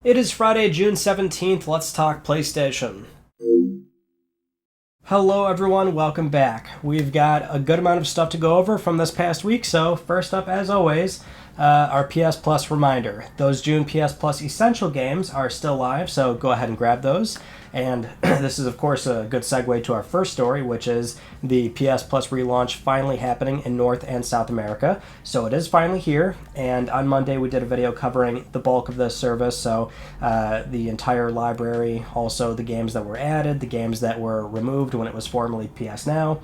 It is Friday, June 17th. Let's talk PlayStation. Hello everyone, welcome back. We've got a good amount of stuff to go over from this past week, so first up, as always, our PS Plus reminder. Those June PS Plus Essential games are still live, so go ahead and grab those. And this is, of course, a good segue to our first story, which is the PS Plus relaunch finally happening in North and South America. So it is finally here, and on Monday we did a video covering the bulk of this service, so the entire library, also the games that were added, the games that were removed when it was formerly PS Now,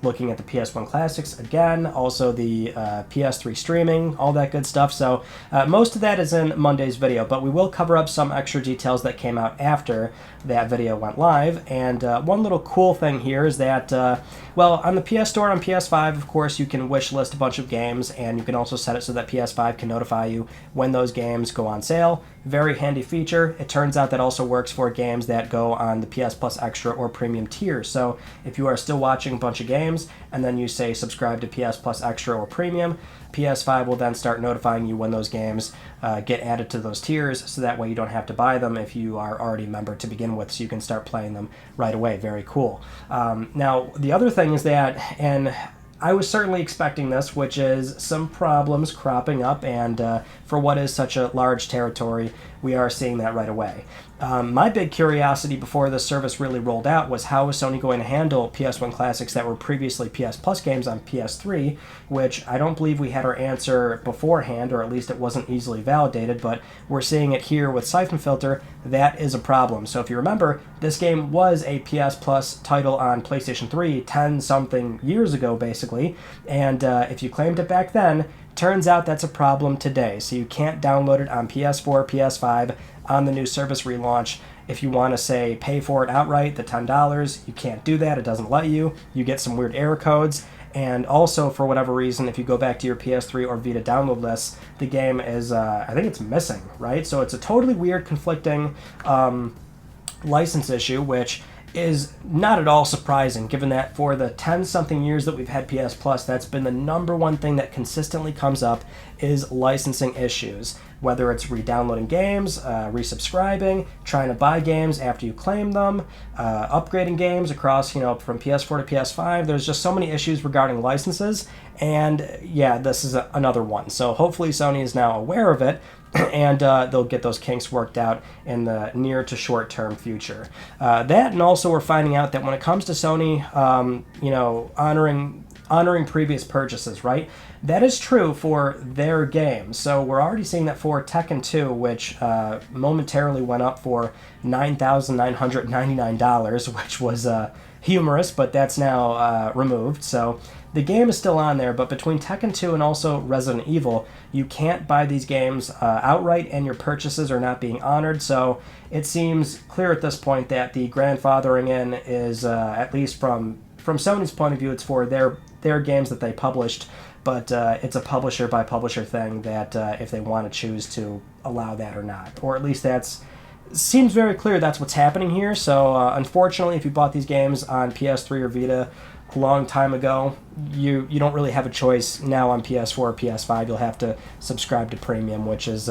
looking at the PS1 classics again, also the PS3 streaming, all that good stuff. So most of that is in Monday's video, but we will cover up some extra details that came out after that video went live. And one little cool thing here is that, well, on the PS Store on PS5, of course, you can wish list a bunch of games, and you can also set it so that PS5 can notify you when those games go on sale. Very handy feature. It turns out that also works for games that go on the PS Plus Extra or Premium tier. So if you are still watching a bunch of games and then you say subscribe to PS Plus Extra or Premium, PS5 will then start notifying you when those games get added to those tiers, so that way you don't have to buy them if you are already a member to begin with, so you can start playing them right away. Very cool. Now, the other thing is that, and I was certainly expecting this, which is some problems cropping up, and for what is such a large territory, we are seeing that right away. My big curiosity before this service really rolled out was how was Sony going to handle PS1 classics that were previously PS Plus games on PS3, which I don't believe we had our answer beforehand, or at least it wasn't easily validated, but we're seeing it here with Syphon Filter. That is a problem. So if you remember, this game was a PS Plus title on PlayStation 3 10-something years ago, basically, and if you claimed it back then, turns out that's a problem today. So you can't download it on PS4, PS5, on the new service relaunch. If you want to, say, pay for it outright, the $10, you can't do that. It doesn't let you. You get some weird error codes. And also, for whatever reason, if you go back to your PS3 or Vita download list, the game is, I think it's missing, right? So it's a totally weird, conflicting license issue, which is not at all surprising, given that for the 10-something years that we've had PS Plus, that's been the number one thing that consistently comes up is licensing issues. Whether it's re-downloading games, resubscribing, trying to buy games after you claim them, upgrading games across, from PS4 to PS5. There's just so many issues regarding licenses, and yeah, this is another one. So hopefully Sony is now aware of it, and they'll get those kinks worked out in the near to short-term future. That, and also we're finding out that when it comes to Sony, honoring previous purchases, right? That is true for their games. So we're already seeing that for Tekken 2, which momentarily went up for $9,999, which was humorous, but that's now removed. So the game is still on there, but between Tekken 2 and also Resident Evil, you can't buy these games outright, and your purchases are not being honored. So it seems clear at this point that the grandfathering in is, at least from Sony's point of view, it's for their games that they published, but it's a publisher-by-publisher thing that if they want to choose to allow that or not. Or at least seems very clear that's what's happening here. So unfortunately, if you bought these games on PS3 or Vita a long time ago, you don't really have a choice now on PS4 or PS5. You'll have to subscribe to Premium, which is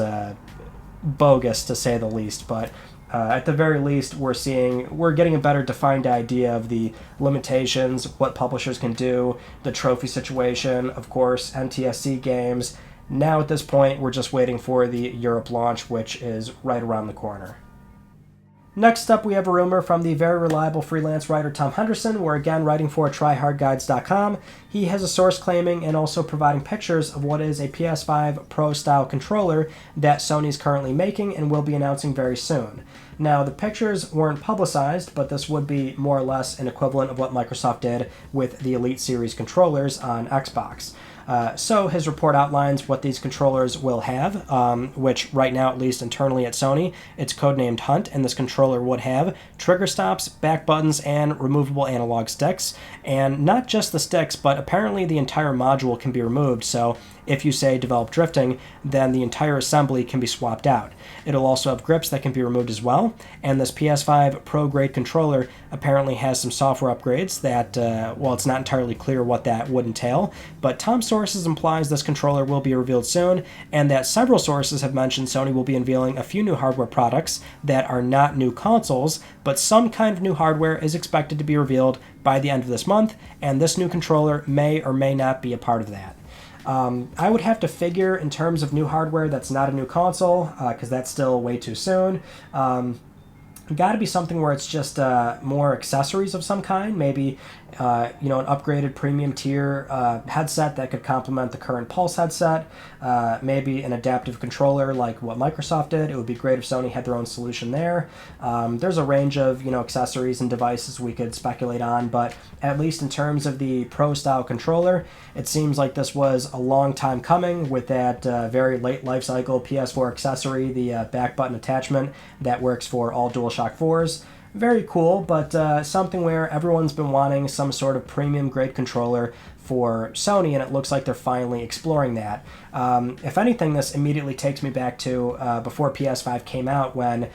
bogus to say the least, but at the very least, we're getting a better defined idea of the limitations, what publishers can do, the trophy situation, of course, NTSC games. Now at this point, we're just waiting for the Europe launch, which is right around the corner. Next up, we have a rumor from the very reliable freelance writer Tom Henderson. We're again writing for tryhardguides.com. He has a source claiming and also providing pictures of what is a PS5 Pro style controller that Sony is currently making and will be announcing very soon. Now, the pictures weren't publicized, but this would be more or less an equivalent of what Microsoft did with the Elite Series controllers on Xbox. So his report outlines what these controllers will have, which right now, at least internally at Sony, it's codenamed Hunt, and this controller would have trigger stops, back buttons, and removable analog sticks. And not just the sticks, but apparently the entire module can be removed, so if you say develop drifting, then the entire assembly can be swapped out. It'll also have grips that can be removed as well, and this PS5 Pro grade controller apparently has some software upgrades that, well, it's not entirely clear what that would entail, but Tom Sources implies this controller will be revealed soon, and that several sources have mentioned Sony will be unveiling a few new hardware products that are not new consoles, but some kind of new hardware is expected to be revealed by the end of this month, and this new controller may or may not be a part of that. I would have to figure in terms of new hardware that's not a new console, because that's still way too soon. Got to be something where it's just more accessories of some kind, maybe an upgraded premium tier headset that could complement the current Pulse headset, maybe an adaptive controller like what Microsoft did. It would be great if Sony had their own solution there. There's a range of accessories and devices we could speculate on, but at least in terms of the Pro style controller, it seems like this was a long time coming with that very late life cycle PS4 accessory, the back button attachment that works for all DualShock 4s. Very cool, but something where everyone's been wanting some sort of premium grade controller for Sony, and it looks like they're finally exploring that. If anything, this immediately takes me back to before PS5 came out when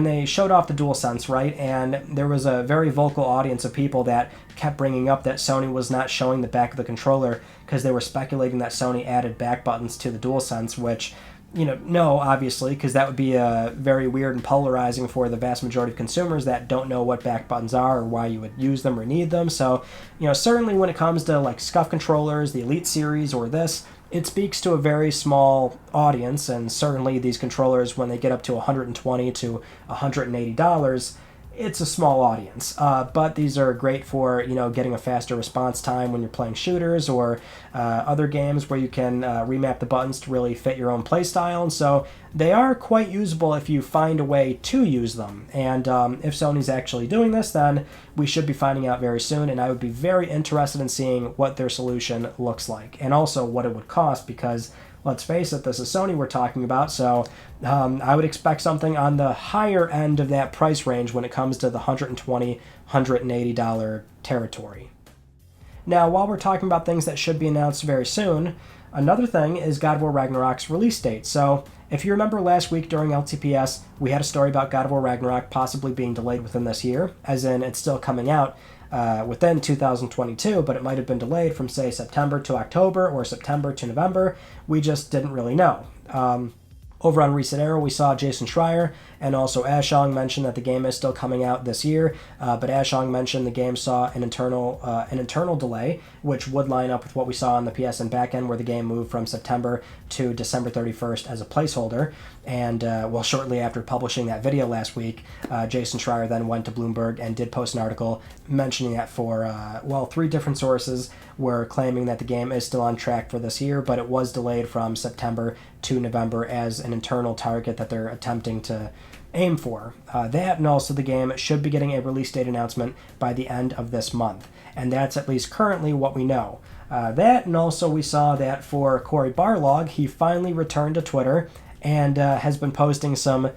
they showed off the DualSense, right? And there was a very vocal audience of people that kept bringing up that Sony was not showing the back of the controller because they were speculating that Sony added back buttons to the DualSense, which no, obviously, because that would be very weird and polarizing for the vast majority of consumers that don't know what back buttons are or why you would use them or need them. So, certainly when it comes to like SCUF controllers, the Elite series, or this, it speaks to a very small audience, and certainly these controllers, when they get up to $120 to $180, it's a small audience, but these are great for getting a faster response time when you're playing shooters or other games where you can remap the buttons to really fit your own playstyle, and so they are quite usable if you find a way to use them. And if Sony's actually doing this, then we should be finding out very soon, and I would be very interested in seeing what their solution looks like and also what it would cost, because let's face it, this is Sony we're talking about, so I would expect something on the higher end of that price range when it comes to the $120, $180 territory. Now, while we're talking about things that should be announced very soon, another thing is God of War Ragnarok's release date. So, if you remember last week during LTPS, we had a story about God of War Ragnarok possibly being delayed within this year, as in it's still coming out within 2022, but it might have been delayed from, say, September to October or September to November. We just didn't really know. Over on Recent Arrow, we saw Jason Schreier and also Ashong mention that the game is still coming out this year, but Ashong mentioned the game saw an internal delay, which would line up with what we saw on the PSN backend, where the game moved from September to December 31st as a placeholder. And shortly after publishing that video last week, Jason Schreier then went to Bloomberg and did post an article mentioning that for 3 different sources were claiming that the game is still on track for this year, but it was delayed from September to November as an internal target that they're attempting to aim for. That, and also the game should be getting a release date announcement by the end of this month, and that's at least currently what we know. That, and also we saw that for Cory Barlog, he finally returned to Twitter and has been posting some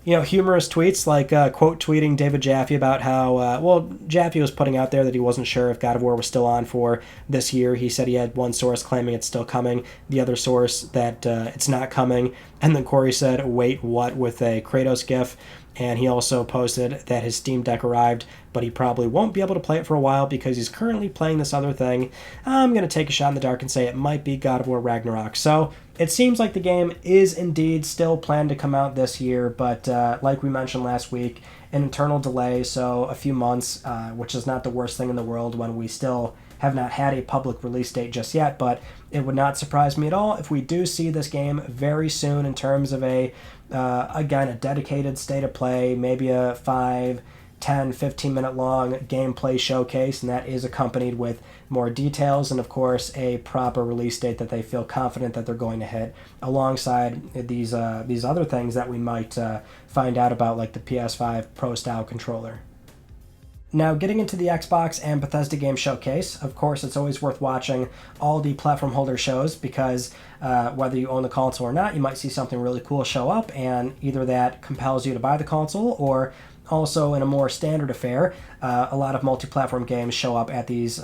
humorous tweets, like quote tweeting David Jaffe about how, Jaffe was putting out there that he wasn't sure if God of War was still on for this year. He said he had one source claiming it's still coming, the other source that it's not coming, and then Cory said, wait, what, with a Kratos gif. And he also posted that his Steam Deck arrived, but he probably won't be able to play it for a while because he's currently playing this other thing. I'm going to take a shot in the dark and say it might be God of War Ragnarok. So it seems like the game is indeed still planned to come out this year, but like we mentioned last week, an internal delay, so a few months, which is not the worst thing in the world when we still have not had a public release date just yet, but it would not surprise me at all if we do see this game very soon in terms of a dedicated state of play, maybe a 5, 10, 15-minute long gameplay showcase, and that is accompanied with more details and, of course, a proper release date that they feel confident that they're going to hit, alongside these other things that we might find out about, like the PS5 Pro style controller. Now, getting into the Xbox and Bethesda Game Showcase, of course, it's always worth watching all the platform holder shows because whether you own the console or not, you might see something really cool show up, and either that compels you to buy the console, or also in a more standard affair, a lot of multi-platform games show up at these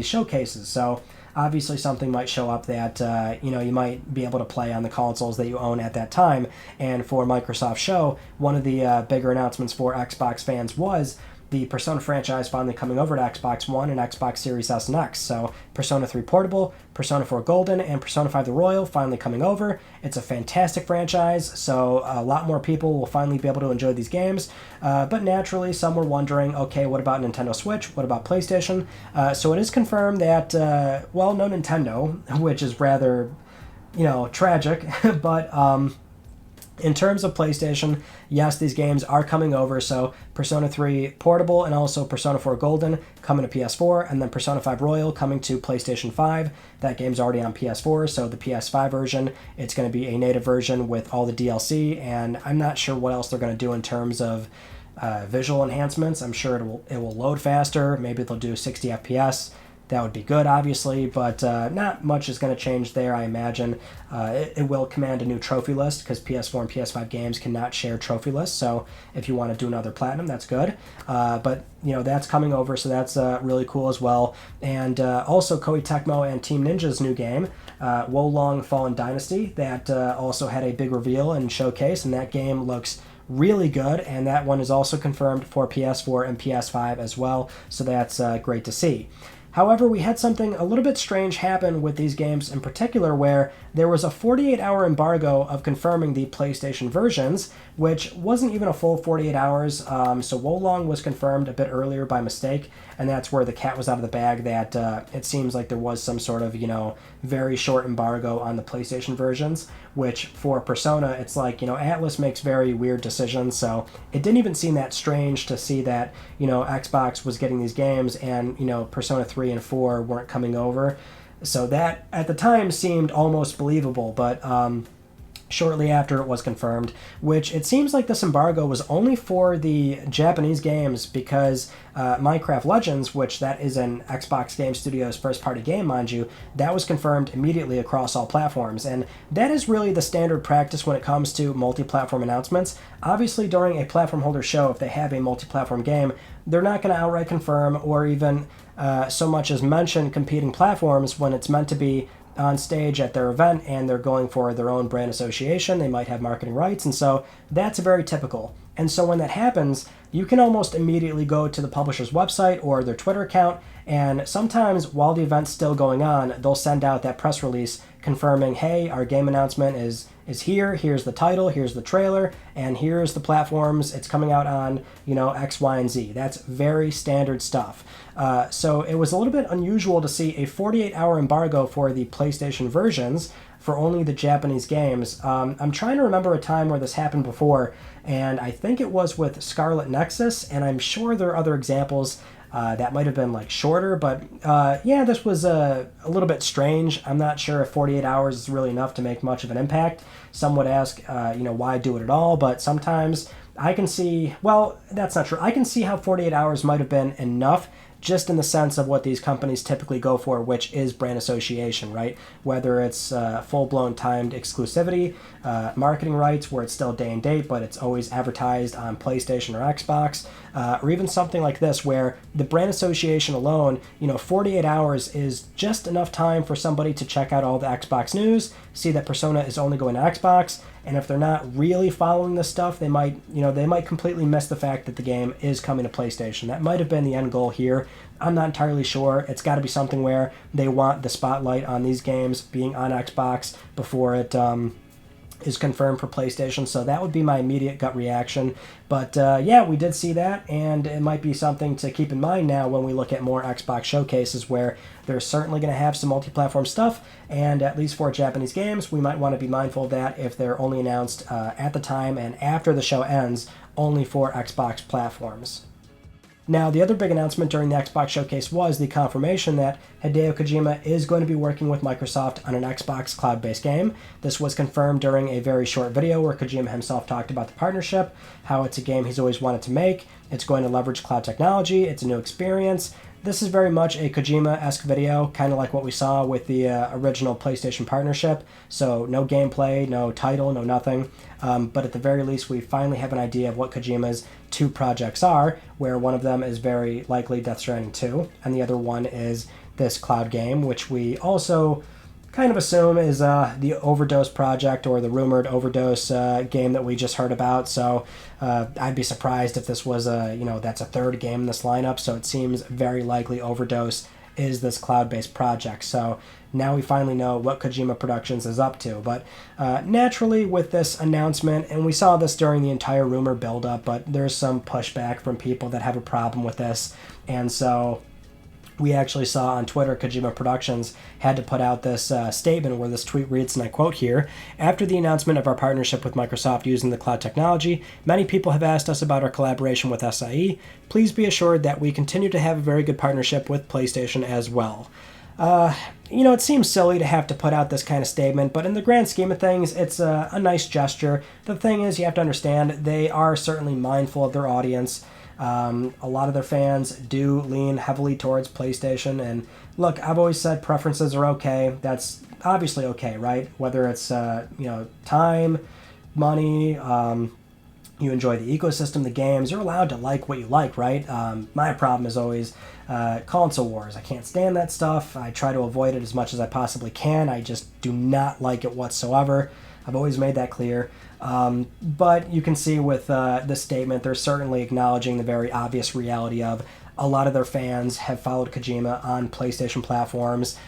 showcases. So obviously something might show up that, you might be able to play on the consoles that you own at that time. And for Microsoft's show, one of the bigger announcements for Xbox fans was the Persona franchise finally coming over to Xbox One and Xbox Series S and X. So Persona 3 Portable, Persona 4 Golden, and Persona 5 The Royal finally coming over. It's a fantastic franchise, so a lot more people will finally be able to enjoy these games. But naturally, some were wondering, okay, what about Nintendo Switch? What about PlayStation? So it is confirmed that, no Nintendo, which is rather, tragic, but in terms of PlayStation, yes, these games are coming over, so Persona 3 Portable and also Persona 4 Golden coming to PS4, and then Persona 5 Royal coming to PlayStation 5. That game's already on PS4, so the PS5 version, it's going to be a native version with all the DLC, and I'm not sure what else they're going to do in terms of visual enhancements. I'm sure it will load faster. Maybe they'll do 60 FPS. That would be good, obviously, but not much is going to change there, I imagine. It will command a new trophy list because PS4 and PS5 games cannot share trophy lists, so if you want to do another Platinum, that's good. But, that's coming over, so that's really cool as well. And also Koei Tecmo and Team Ninja's new game, Wo Long Fallen Dynasty, that also had a big reveal and showcase, and that game looks really good, and that one is also confirmed for PS4 and PS5 as well, so that's great to see. However, we had something a little bit strange happen with these games in particular, where there was a 48-hour embargo of confirming the PlayStation versions, which wasn't even a full 48 hours. So Wo Long was confirmed a bit earlier by mistake, and that's where the cat was out of the bag, that it seems like there was some sort of, very short embargo on the PlayStation versions, which for Persona, it's like, Atlus makes very weird decisions, so it didn't even seem that strange to see that, Xbox was getting these games and, Persona 3 and 4 weren't coming over. So that, at the time, seemed almost believable, but shortly after it was confirmed, which it seems like this embargo was only for the Japanese games, because Minecraft Legends, which that is an Xbox Game Studios first-party game, mind you, that was confirmed immediately across all platforms, and that is really the standard practice when it comes to multi-platform announcements. Obviously, during a platform holder show, if they have a multi-platform game, they're not going to outright confirm or even so much as mention competing platforms when it's meant to be on stage at their event and they're going for their own brand association. They might have marketing rights, and so that's very typical. And so when that happens, you can almost immediately go to the publisher's website or their Twitter account, and sometimes while the event's still going on, they'll send out that press release confirming, hey, our game announcement is here, here's the title, here's the trailer, and here's the platforms, it's coming out on, X, Y, and Z. That's very standard stuff. So it was a little bit unusual to see a 48-hour embargo for the PlayStation versions for only the Japanese games. I'm trying to remember a time where this happened before, and I think it was with Scarlet Nexus, and I'm sure there are other examples that might have been shorter, but this was a little bit strange. I'm not sure if 48 hours is really enough to make much of an impact. Some would ask, why do it at all? But sometimes I can see, that's not true. I can see how 48 hours might have been enough, just in the sense of what these companies typically go for, which is brand association, right? Whether it's full-blown timed exclusivity, marketing rights where it's still day and date, but it's always advertised on PlayStation or Xbox, or even something like this where the brand association alone, 48 hours is just enough time for somebody to check out all the Xbox news, see that Persona is only going to Xbox, and if they're not really following this stuff, they might completely miss the fact that the game is coming to PlayStation. That might have been the end goal here. I'm not entirely sure. It's got to be something where they want the spotlight on these games being on Xbox before it is confirmed for PlayStation, so that would be my immediate gut reaction. But we did see that, and it might be something to keep in mind now when we look at more Xbox showcases, where they're certainly going to have some multi-platform stuff, and at least for Japanese games, we might want to be mindful of that if they're only announced at the time and after the show ends, only for Xbox platforms. Now, the other big announcement during the Xbox Showcase was the confirmation that Hideo Kojima is going to be working with Microsoft on an Xbox cloud-based game. This was confirmed during a very short video where Kojima himself talked about the partnership, how it's a game he's always wanted to make, it's going to leverage cloud technology, it's a new experience. This is very much a Kojima-esque video, kind of like what we saw with the original PlayStation partnership. So no gameplay, no title, no nothing. But at the very least, we finally have an idea of what Kojima's two projects are, where one of them is very likely Death Stranding 2, and the other one is this cloud game, which we also kind of assume is the Overdose project, or the rumored Overdose game that we just heard about. So I'd be surprised if this was that's a third game in this lineup. So it seems very likely Overdose is this cloud-based project. So now we finally know what Kojima Productions is up to. But naturally, with this announcement, and we saw this during the entire rumor buildup, but there's some pushback from people that have a problem with this. And so we actually saw on Twitter, Kojima Productions had to put out this statement where this tweet reads, and I quote here, "After the announcement of our partnership with Microsoft using the cloud technology, many people have asked us about our collaboration with SIE. Please be assured that we continue to have a very good partnership with PlayStation as well." It seems silly to have to put out this kind of statement, but in the grand scheme of things, it's a nice gesture. The thing is, you have to understand, they are certainly mindful of their audience. A lot of their fans do lean heavily towards PlayStation, and look, I've always said preferences are okay. That's obviously okay, right? Whether it's time, money, you enjoy the ecosystem, the games, you're allowed to like what you like, right? My problem is always console wars. I can't stand that stuff. I try to avoid it as much as I possibly can. I just do not like it whatsoever. I've always made that clear. But you can see with this statement, they're certainly acknowledging the very obvious reality of a lot of their fans have followed Kojima on PlayStation platforms.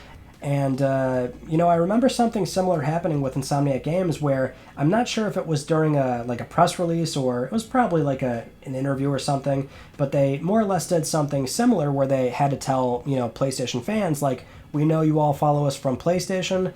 And, I remember something similar happening with Insomniac Games, where I'm not sure if it was during a press release, or it was probably an interview or something, but they more or less did something similar where they had to tell, PlayStation fans, we know you all follow us from PlayStation.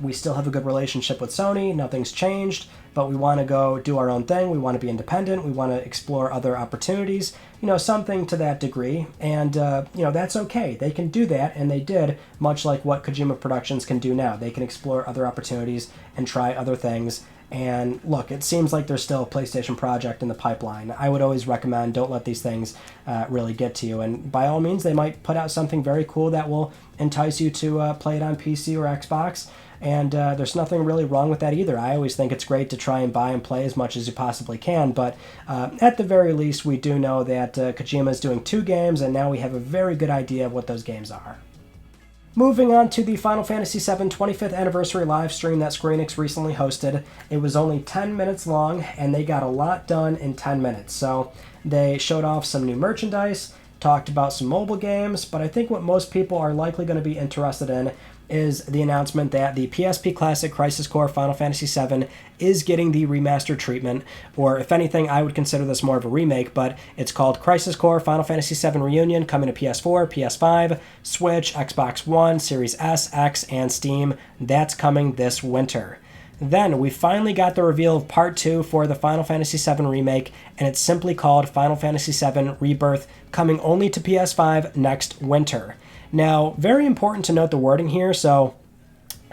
We still have a good relationship with Sony. Nothing's changed, but we want to go do our own thing. We want to be independent. We want to explore other opportunities, something to that degree. And, that's okay. They can do that, and they did, much like what Kojima Productions can do now. They can explore other opportunities and try other things. And look, it seems like there's still a PlayStation project in the pipeline. I would always recommend don't let these things really get to you. And by all means, they might put out something very cool that will entice you to play it on PC or Xbox. And there's nothing really wrong with that either. I always think it's great to try and buy and play as much as you possibly can. But at the very least, we do know that Kojima is doing 2 games, and now we have a very good idea of what those games are. Moving on to the Final Fantasy VII 25th Anniversary live stream that Square Enix recently hosted. It was only 10 minutes long, and they got a lot done in 10 minutes. So they showed off some new merchandise, talked about some mobile games, but I think what most people are likely going to be interested in is the announcement that the PSP Classic Crisis Core Final Fantasy VII is getting the remastered treatment, or if anything, I would consider this more of a remake, but it's called Crisis Core Final Fantasy VII Reunion, coming to PS4, PS5, Switch, Xbox One, Series S, X, and Steam. That's coming this winter. Then we finally got the reveal of Part 2 for the Final Fantasy VII Remake, and it's simply called Final Fantasy VII Rebirth, coming only to PS5 next winter. Now, very important to note the wording here. So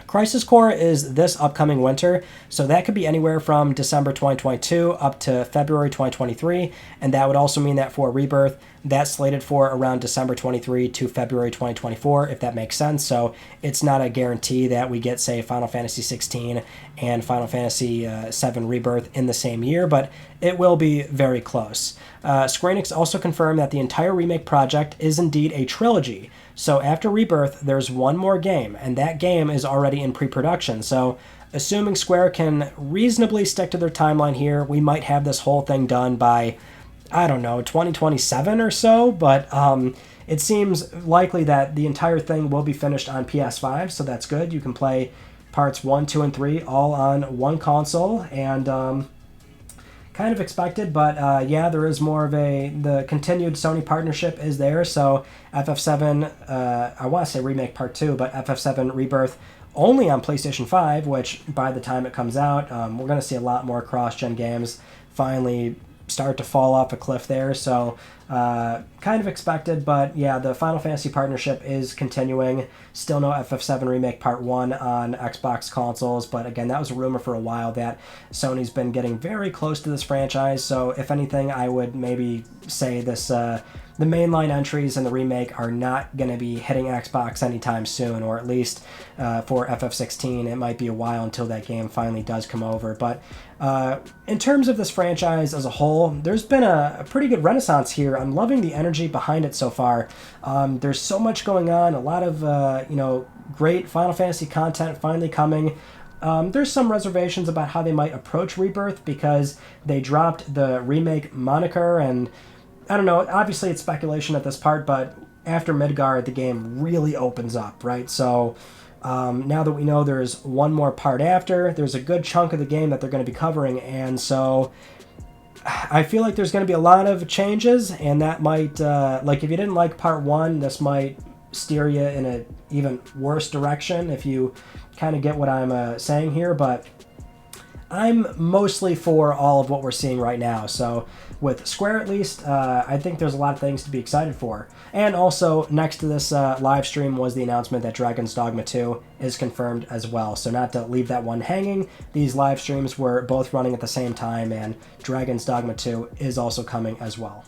Crisis Core is this upcoming winter, so that could be anywhere from December 2022 up to February 2023, and that would also mean that for Rebirth, that's slated for around December 23 to February 2024, if that makes sense. So it's not a guarantee that we get, say, Final Fantasy 16 and Final Fantasy VII Rebirth in the same year, but it will be very close. Square Enix also confirmed that the entire remake project is indeed a trilogy. So after Rebirth, there's one more game, and that game is already in pre-production. So assuming Square can reasonably stick to their timeline here, we might have this whole thing done by, 2027 or so, but it seems likely that the entire thing will be finished on PS5, so that's good. You can play parts 1, 2, and 3 all on one console, and kind of expected, but there is more of the continued Sony partnership is there, so FF7, I want to say Remake Part 2, but FF7 Rebirth only on PlayStation 5, which by the time it comes out, we're going to see a lot more cross-gen games finally start to fall off a cliff there, so kind of expected, but yeah, the Final Fantasy partnership is continuing. Still no FF7 Remake Part 1 on Xbox consoles, but again, that was a rumor for a while that Sony's been getting very close to this franchise, so if anything, I would maybe say this the mainline entries in the remake are not going to be hitting Xbox anytime soon, or at least for FF16, it might be a while until that game finally does come over. But in terms of this franchise as a whole, there's been a pretty good renaissance here I'm loving the energy behind it so far. There's so much going on, a lot of great Final Fantasy content finally coming. There's some reservations about how they might approach Rebirth because they dropped the remake moniker, and I don't know, obviously it's speculation at this part, but after Midgard, the game really opens up, right? So now that we know there's one more part after, there's a good chunk of the game that they're going to be covering, and so I feel like there's going to be a lot of changes, and that might, if you didn't like part 1, this might steer you in an even worse direction, if you kind of get what I'm saying here, but I'm mostly for all of what we're seeing right now. So with Square at least, I think there's a lot of things to be excited for. And also, next to this live stream was the announcement that Dragon's Dogma 2 is confirmed as well. So not to leave that one hanging, these live streams were both running at the same time, and Dragon's Dogma 2 is also coming as well.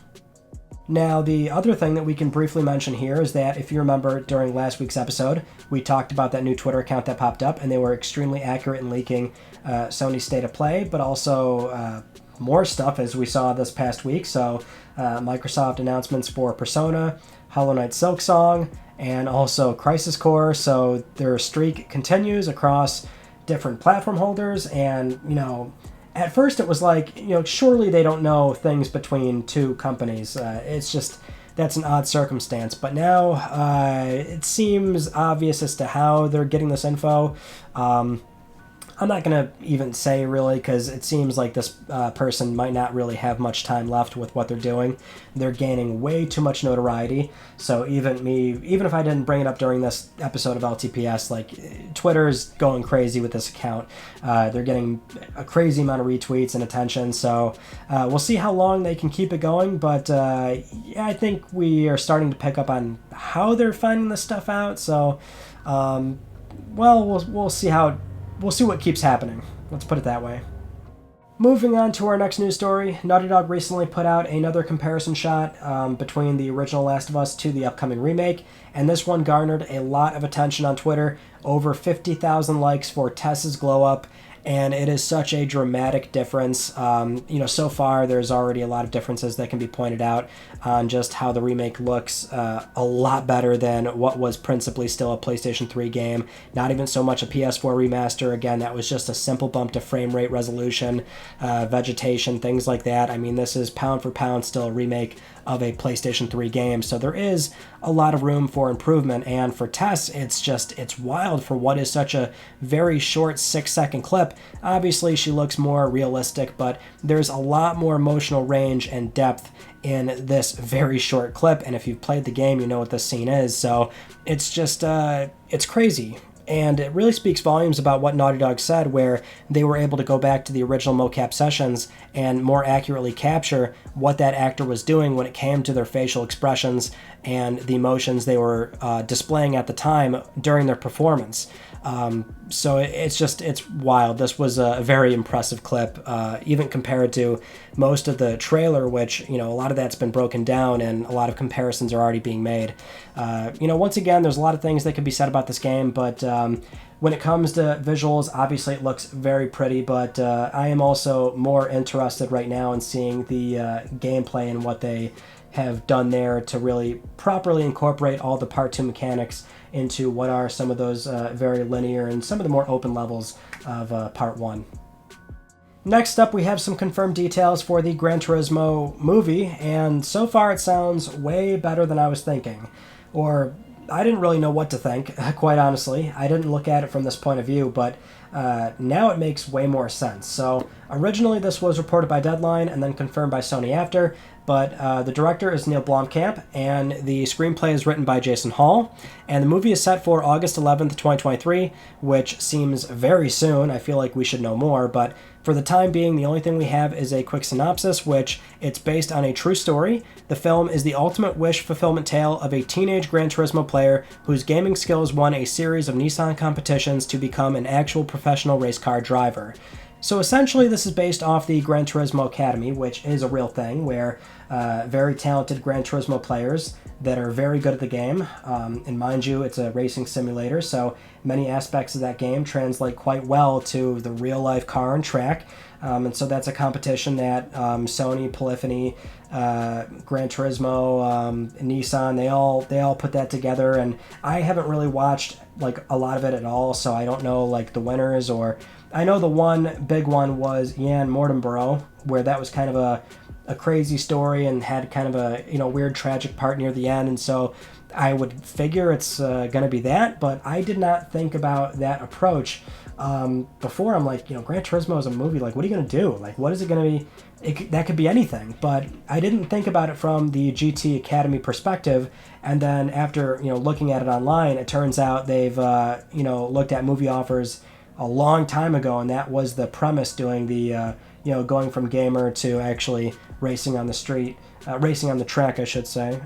Now, the other thing that we can briefly mention here is that if you remember during last week's episode, we talked about that new Twitter account that popped up, and they were extremely accurate in leaking Sony's State of Play, but also more stuff as we saw this past week. So Microsoft announcements for Persona, Hollow Knight Silksong, and also Crisis Core. So their streak continues across different platform holders, and, at first it was like, surely they don't know things between two companies. It's just, that's an odd circumstance. But now it seems obvious as to how they're getting this info. I'm not going to even say really, because it seems like this person might not really have much time left with what they're doing. They're gaining way too much notoriety. So even if I didn't bring it up during this episode of LTPS, Twitter's going crazy with this account. They're getting a crazy amount of retweets and attention. So we'll see how long they can keep it going. But I think we are starting to pick up on how they're finding this stuff out. So, we'll see how. We'll see what keeps happening. Let's put it that way. Moving on to our next news story, Naughty Dog recently put out another comparison shot between the original Last of Us to the upcoming remake, and this one garnered a lot of attention on Twitter, over 50,000 likes for Tess's glow up, and it is such a dramatic difference. So far there's already a lot of differences that can be pointed out on just how the remake looks a lot better than what was principally still a PlayStation 3 game. Not even so much a PS4 remaster. Again, that was just a simple bump to frame rate resolution, vegetation, things like that. I mean, this is pound for pound still a remake of a PlayStation 3 game, so there is a lot of room for improvement. And for Tess, it's wild for what is such a very short 6-second clip. Obviously she looks more realistic, but there's a lot more emotional range and depth in this very short clip, and if you've played the game, you know what this scene is. So it's just it's crazy. And it really speaks volumes about what Naughty Dog said, where they were able to go back to the original mocap sessions and more accurately capture what that actor was doing when it came to their facial expressions and the emotions they were displaying at the time during their performance. So it's wild. This was a very impressive clip, even compared to most of the trailer, which, a lot of that's been broken down and a lot of comparisons are already being made. Once again, there's a lot of things that could be said about this game, but when it comes to visuals, obviously it looks very pretty, but I am also more interested right now in seeing the gameplay and what they have done there to really properly incorporate all the Part 2 mechanics into what are some of those very linear and some of the more open levels of Part 1. Next up, we have some confirmed details for the Gran Turismo movie, and so far it sounds way better than I was thinking. Or, I didn't really know what to think, quite honestly. I didn't look at it from this point of view, but now it makes way more sense. So, originally this was reported by Deadline and then confirmed by Sony after, but the director is Neil Blomkamp, and the screenplay is written by Jason Hall, and the movie is set for August 11th, 2023, which seems very soon. I feel like we should know more, but for the time being, the only thing we have is a quick synopsis, which it's based on a true story. The film is the ultimate wish fulfillment tale of a teenage Gran Turismo player whose gaming skills won a series of Nissan competitions to become an actual professional race car driver. So essentially this is based off the Gran Turismo Academy, which is a real thing where very talented Gran Turismo players that are very good at the game, and mind you, it's a racing simulator, so many aspects of that game translate quite well to the real-life car and track, and so that's a competition that Sony, Polyphony, Gran Turismo, Nissan, they all put that together, and I haven't really watched like a lot of it at all, so I don't know like the winners, or I know the one big one was Jan Mortenborough, where that was kind of a crazy story and had kind of a weird tragic part near the end, and so I would figure it's going to be that, but I did not think about that approach before. I'm like, Gran Turismo is a movie, like what are you going to do? Like what is it going to be? That could be anything, but I didn't think about it from the GT Academy perspective, and then after looking at it online, it turns out they've looked at movie offers a long time ago, and that was the premise, doing the going from gamer to actually racing on the street, racing on the track, I should say.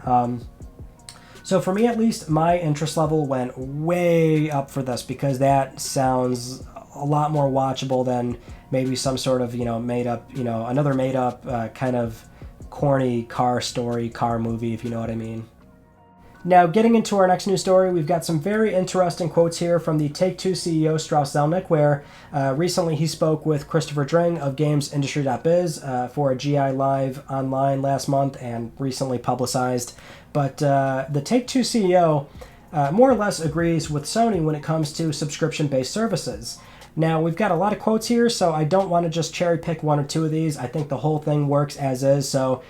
So for me, at least, my interest level went way up for this, because that sounds a lot more watchable than maybe some sort of made up, another made up kind of corny car story, car movie, if you know what I mean. Now, getting into our next news story, we've got some very interesting quotes here from the Take-Two CEO Strauss Zelnick, where recently he spoke with Christopher Dring of GamesIndustry.biz for a GI Live online last month and recently publicized. But the Take-Two CEO more or less agrees with Sony when it comes to subscription-based services. Now, we've got a lot of quotes here, so I don't want to just cherry pick one or two of these. I think the whole thing works as is, so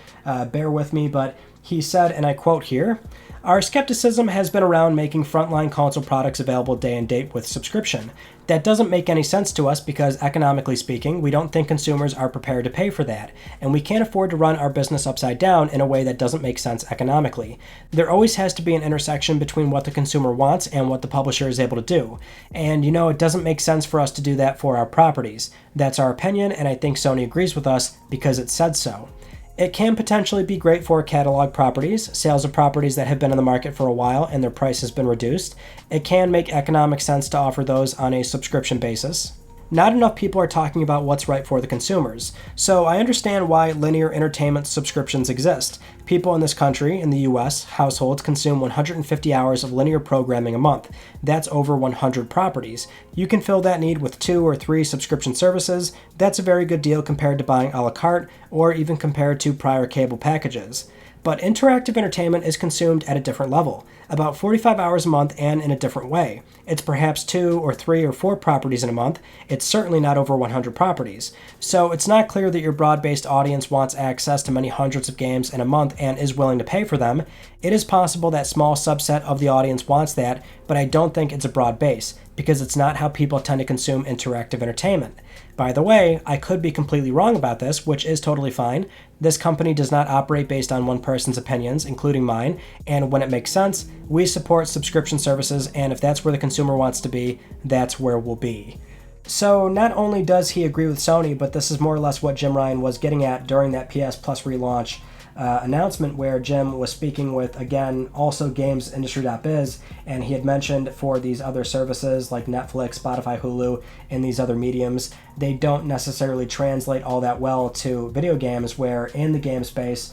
bear with me. But he said, and I quote here, "Our skepticism has been around making frontline console products available day and date with subscription. That doesn't make any sense to us because, economically speaking, we don't think consumers are prepared to pay for that, and we can't afford to run our business upside down in a way that doesn't make sense economically. There always has to be an intersection between what the consumer wants and what the publisher is able to do. And, it doesn't make sense for us to do that for our properties. That's our opinion, and I think Sony agrees with us because it said so. It can potentially be great for catalog properties, sales of properties that have been on the market for a while and their price has been reduced. It can make economic sense to offer those on a subscription basis. Not enough people are talking about what's right for the consumers. So I understand why linear entertainment subscriptions exist. People in this country, in the US, households consume 150 hours of linear programming a month. That's over 100 properties. You can fill that need with 2 or 3 subscription services. That's a very good deal compared to buying a la carte, or even compared to prior cable packages. But interactive entertainment is consumed at a different level, about 45 hours a month and in a different way. It's perhaps 2 or 3 or 4 properties in a month. It's certainly not over 100 properties. So it's not clear that your broad-based audience wants access to many hundreds of games in a month and is willing to pay for them. It is possible that small subset of the audience wants that, but I don't think it's a broad base, because it's not how people tend to consume interactive entertainment. By the way, I could be completely wrong about this, which is totally fine. This company does not operate based on one person's opinions, including mine, and when it makes sense, we support subscription services, and if that's where the consumer wants to be, that's where we'll be." So not only does he agree with Sony, but this is more or less what Jim Ryan was getting at during that PS Plus relaunch announcement, where Jim was speaking with, again, also GamesIndustry.biz, and he had mentioned for these other services like Netflix, Spotify, Hulu, and these other mediums, they don't necessarily translate all that well to video games, where in the game space,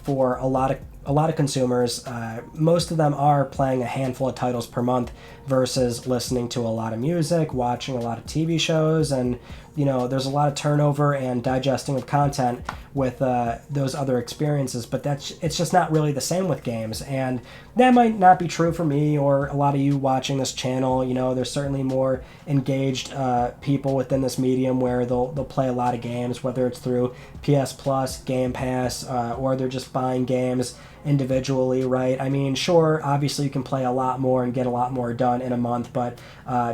for a lot of consumers, most of them are playing a handful of titles per month versus listening to a lot of music, watching a lot of TV shows, and there's a lot of turnover and digesting of content with those other experiences, but it's just not really the same with games. And that might not be true for me or a lot of you watching this channel. There's certainly more engaged people within this medium where they'll play a lot of games, whether it's through PS Plus, Game Pass, or they're just buying games individually, right? I mean, sure, obviously you can play a lot more and get a lot more done in a month, but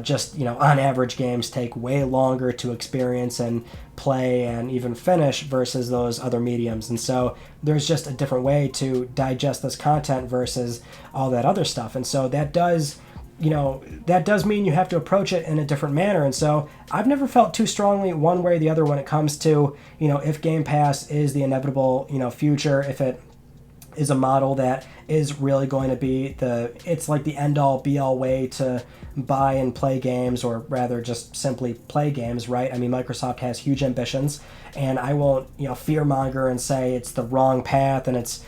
just, on average, games take way longer to experience and play and even finish versus those other mediums. And so there's just a different way to digest this content versus all that other stuff. And so that does mean you have to approach it in a different manner. And so I've never felt too strongly one way or the other when it comes to, if Game Pass is the inevitable, future, if it is a model that is really going to be it's like the end-all be-all way to buy and play games, or rather just simply play games, right? I mean, Microsoft has huge ambitions, and I won't, fearmonger and say it's the wrong path and it's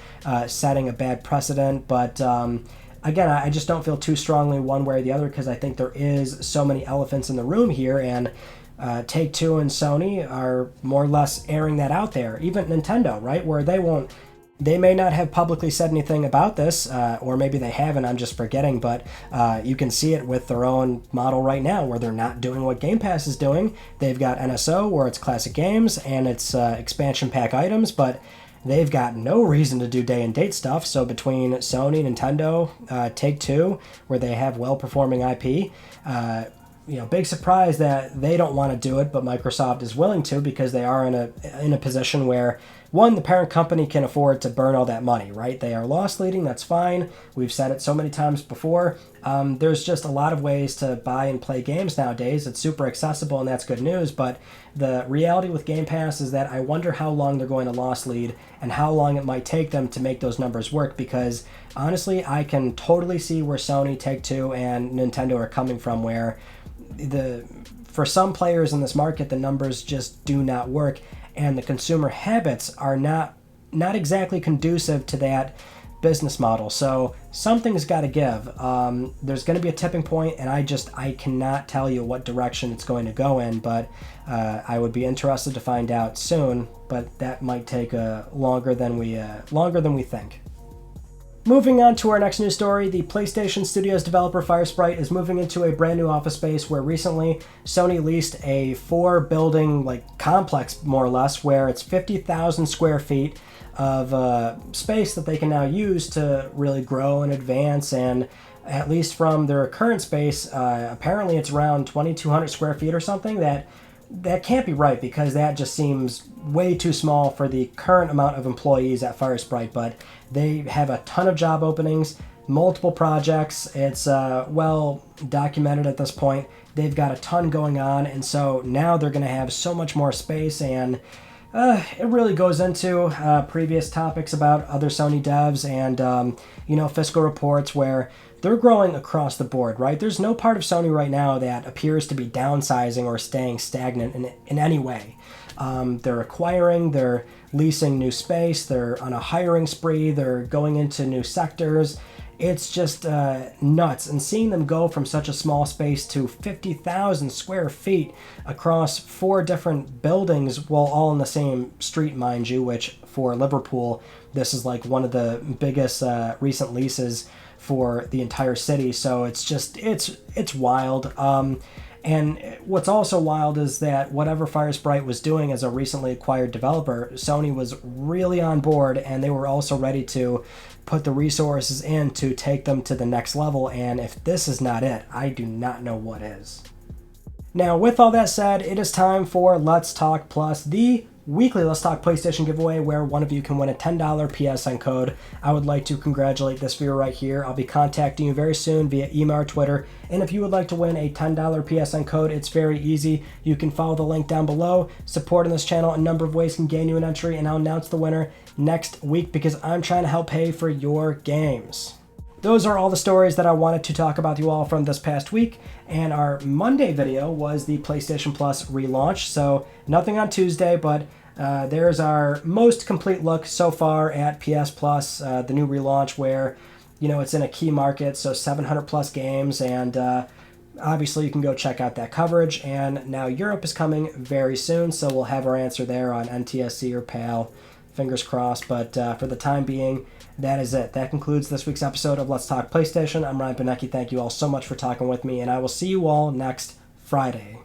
setting a bad precedent, but again, I just don't feel too strongly one way or the other, because I think there is so many elephants in the room here, and Take-Two and Sony are more or less airing that out there. Even Nintendo, right, where they may not have publicly said anything about this, or maybe they haven't, I'm just forgetting, but you can see it with their own model right now, where they're not doing what Game Pass is doing. They've got NSO, where it's classic games, and it's expansion pack items, but they've got no reason to do day and date stuff. So between Sony, Nintendo, Take-Two, where they have well-performing IP, big surprise that they don't want to do it, but Microsoft is willing to, because they are in a position where, one, the parent company can afford to burn all that money, right? They are loss leading, that's fine. We've said it so many times before. There's just a lot of ways to buy and play games nowadays. It's super accessible, and that's good news, but the reality with Game Pass is that I wonder how long they're going to loss lead and how long it might take them to make those numbers work, because honestly, I can totally see where Sony, Take-Two, and Nintendo are coming from, where for some players in this market, the numbers just do not work, and the consumer habits are not exactly conducive to that business model. So something's got to give. There's going to be a tipping point, and I cannot tell you what direction it's going to go in, but I would be interested to find out soon, but that might take longer than we think. Moving on to our next news story, the PlayStation Studios developer Firesprite is moving into a brand new office space, where recently Sony leased a 4-building complex, more or less, where it's 50,000 square feet of space that they can now use to really grow and advance. And at least from their current space, apparently it's around 2,200 square feet or something. That can't be right, because that just seems way too small for the current amount of employees at Firesprite, but they have a ton of job openings, multiple projects. It's well documented at this point. They've got a ton going on, and so now they're going to have so much more space, and it really goes into previous topics about other Sony devs and fiscal reports, where they're growing across the board, right? There's no part of Sony right now that appears to be downsizing or staying stagnant in any way. They're acquiring, they're leasing new space, they're on a hiring spree, they're going into new sectors. It's just nuts. And seeing them go from such a small space to 50,000 square feet across 4 different buildings, well, all in the same street, mind you, which for Liverpool, this is like one of the biggest recent leases for the entire city. So it's wild. And what's also wild is that whatever Firesprite was doing as a recently acquired developer, Sony was really on board, and they were also ready to put the resources in to take them to the next level. And if this is not it, I do not know what is. Now, with all that said, it is time for Let's Talk Plus, the weekly Let's Talk PlayStation giveaway, where one of you can win a $10 PSN code. I would like to congratulate this viewer right here. I'll be contacting you very soon via email or Twitter, and if you would like to win a $10 PSN code, it's very easy. You can follow the link down below. Supporting this channel, a number of ways can gain you an entry, and I'll announce the winner next week, because I'm trying to help pay for your games. Those are all the stories that I wanted to talk about you all from this past week, and our Monday video was the PlayStation Plus relaunch, so nothing on Tuesday, but there's our most complete look so far at PS Plus, the new relaunch, where it's in a key market, so 700 plus games, and obviously you can go check out that coverage. And now Europe is coming very soon, so we'll have our answer there on NTSC or PAL, fingers crossed. But for the time being, that is it. That concludes this week's episode of Let's Talk PlayStation. I'm Ryan Benecki. Thank you all so much for talking with me, and I will see you all next Friday.